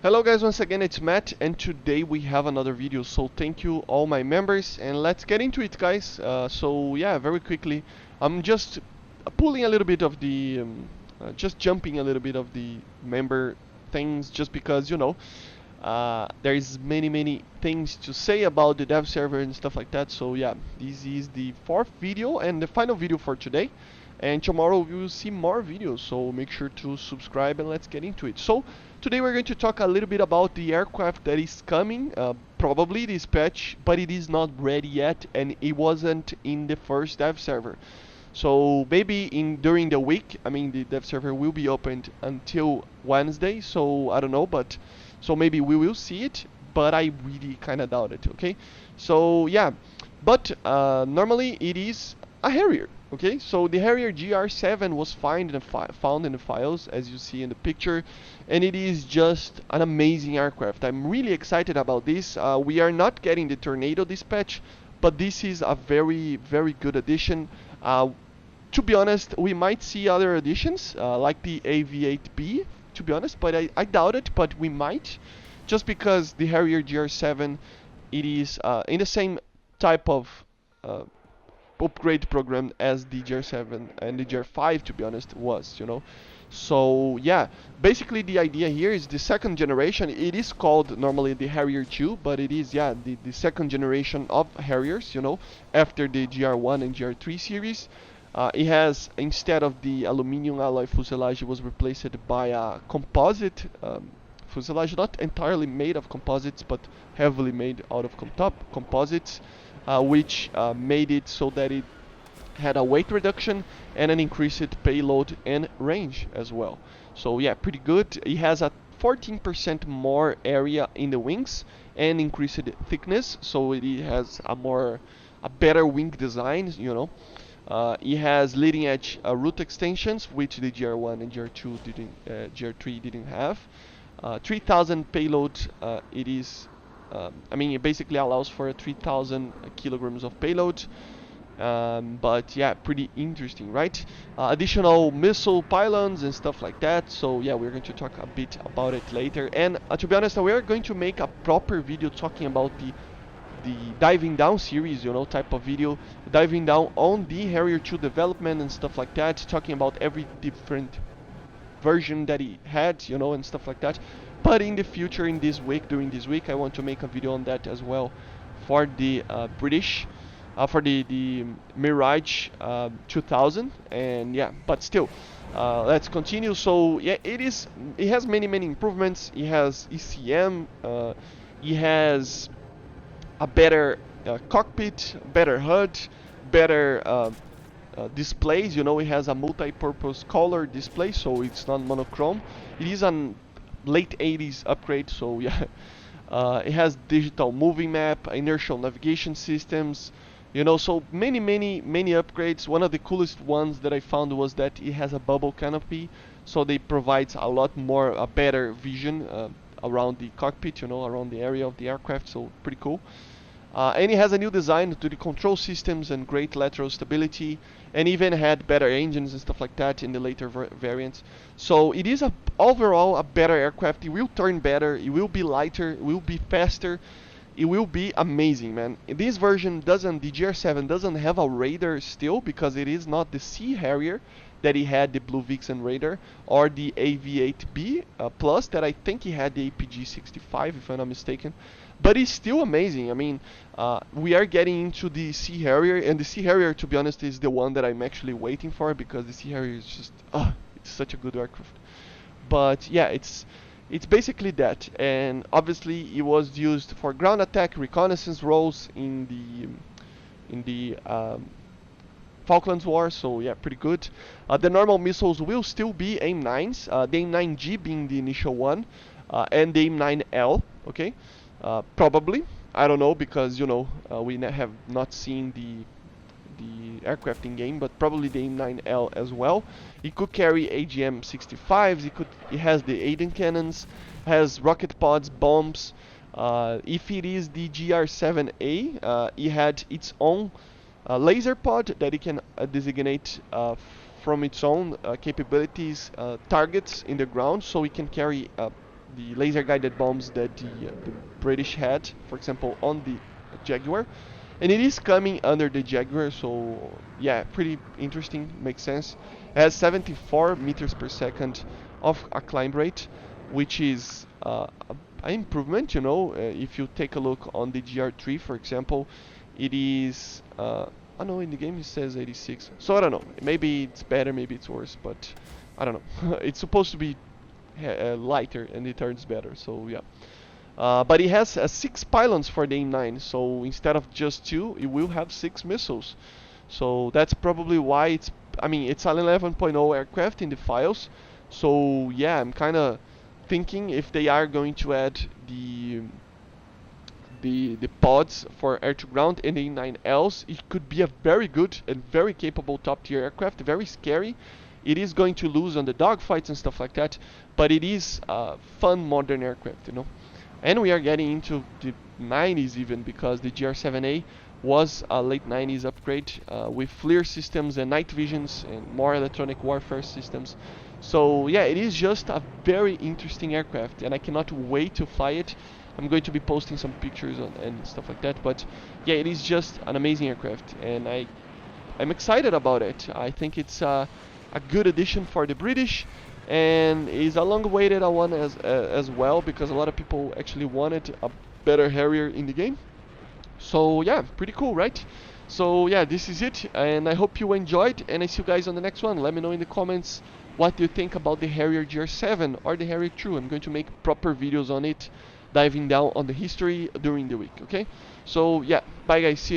Hello guys, once again it's Matt, and today we have another video, so thank you all my members, and let's get into it guys. So yeah, very quickly, I'm just pulling a little bit of the, just jumping a little bit of the member things, just because, there is many things to say about the dev server and stuff like that. So yeah, this is the fourth video and the final video for today, and tomorrow we will see more videos, so make sure to subscribe and let's get into it. So today we're going to talk a little bit about the aircraft that is coming, probably this patch, but it is not ready yet and it wasn't in the first dev server. So maybe during the week, I mean the dev server will be opened until Wednesday, so I don't know, but so maybe we will see it, but I really kind of doubt it. Okay, so yeah, but normally it is a Harrier. Okay, so the Harrier Gr.7 was found in the files, as you see in the picture, and it is just an amazing aircraft. I'm really excited about this. We are not getting the Tornado this patch, but this is a very good addition. To be honest, we might see other additions, like the AV8B, to be honest, but I doubt it, but we might, just because the Harrier Gr.7, it is in the same type of upgrade program as the Gr.7 and the Gr.5, to be honest, was. So yeah, basically the idea here is the second generation. It is called normally the Harrier 2, but it is, yeah, the second generation of Harriers, after the Gr.1 and Gr.3 series. It has, instead of the aluminum alloy fuselage, it was replaced by a composite fuselage, not entirely made of composites, but heavily made out of composites, which made it so that it had a weight reduction and an increased payload and range as well. So yeah, pretty good. It has a 14% more area in the wings and increased thickness, so it has a better wing design. It has leading edge root extensions, which the Gr.1 and Gr.2 Gr.3 didn't have. 3000 payload. It is, I mean, it basically allows for 3000 kilograms of payload. But yeah, pretty interesting, right? Additional missile pylons and stuff like that. So yeah, we're going to talk a bit about it later. And to be honest, we are going to make a proper video talking about the diving down series, type of video, diving down on the Harrier 2 development and stuff like that, talking about every different version that he had, and stuff like that. But in the future, during this week, I want to make a video on that as well for the British, for the Mirage 2000, and yeah, but still, let's continue. So yeah, it has many improvements. It has ECM, it has a better cockpit, better HUD, better displays. It has a multi-purpose color display, so it's not monochrome. It is a late 80s upgrade, so yeah. It has digital moving map, inertial navigation systems, so many upgrades. One of the coolest ones that I found was that it has a bubble canopy, so they provides a lot more, a better vision around the cockpit, around the area of the aircraft, so pretty cool. And it has a new design to the control systems and great lateral stability, and even had better engines and stuff like that in the later variants. So it is overall a better aircraft. It will turn better, it will be lighter, it will be faster, it will be amazing, man. This version the Gr.7 doesn't have a radar still, because it is not the Sea Harrier that he had, the Blue Vixen radar, or the AV8B Plus that I think he had, the APG-65 if I'm not mistaken. But it's still amazing. I mean, we are getting into the Sea Harrier, and the Sea Harrier, to be honest, is the one that I'm actually waiting for, because the Sea Harrier is just, it's such a good aircraft. But yeah, it's basically that, and obviously it was used for ground attack reconnaissance roles in the Falklands War, so yeah, pretty good. The normal missiles will still be AIM-9s, the AIM-9G being the initial one, and the AIM-9L, okay? Probably, I don't know, because we have not seen the aircraft in game, but probably the AIM-9L as well. It could carry AGM-65s. It has the Aiden cannons, has rocket pods, bombs. If it is the Gr.7A, it had its own laser pod that it can designate from its own capabilities targets in the ground, so it can carry the laser guided bombs that the British had, for example, on the Jaguar, and it is coming under the Jaguar. So yeah, pretty interesting, makes sense. It has 74 meters per second of a climb rate, which is an improvement. You know, if you take a look on the GR3, for example, it is. I know in the game it says 86, so I don't know. Maybe it's better, maybe it's worse, but I don't know. It's supposed to be lighter and it turns better. So yeah. But it has 6 pylons for the AIM-9, so instead of just 2, it will have 6 missiles. So that's probably why it's. I mean, it's an 11.0 aircraft in the files. So yeah, I'm kind of thinking if they are going to add the pods for air to ground and the A9Ls, it could be a very good and very capable top tier aircraft, very scary. It is going to lose on the dogfights and stuff like that, but it is a fun modern aircraft, you know. And we are getting into the 90s even, because the GR7A was a late 90s upgrade with FLIR systems and night visions and more electronic warfare systems. So yeah, it is just a very interesting aircraft, and I cannot wait to fly it. I'm going to be posting some pictures and stuff like that, but yeah, it is just an amazing aircraft, and I'm excited about it. I think it's a good addition for the British, and is a long-awaited one as well, because a lot of people actually wanted a better Harrier in the game. So yeah, pretty cool, right? So yeah, this is it, and I hope you enjoyed, and I see you guys on the next one. Let me know in the comments what you think about the Harrier Gr.7 or the Harrier 2. I'm going to make proper videos on it, diving down on the history during the week, okay? So yeah, bye guys, see you.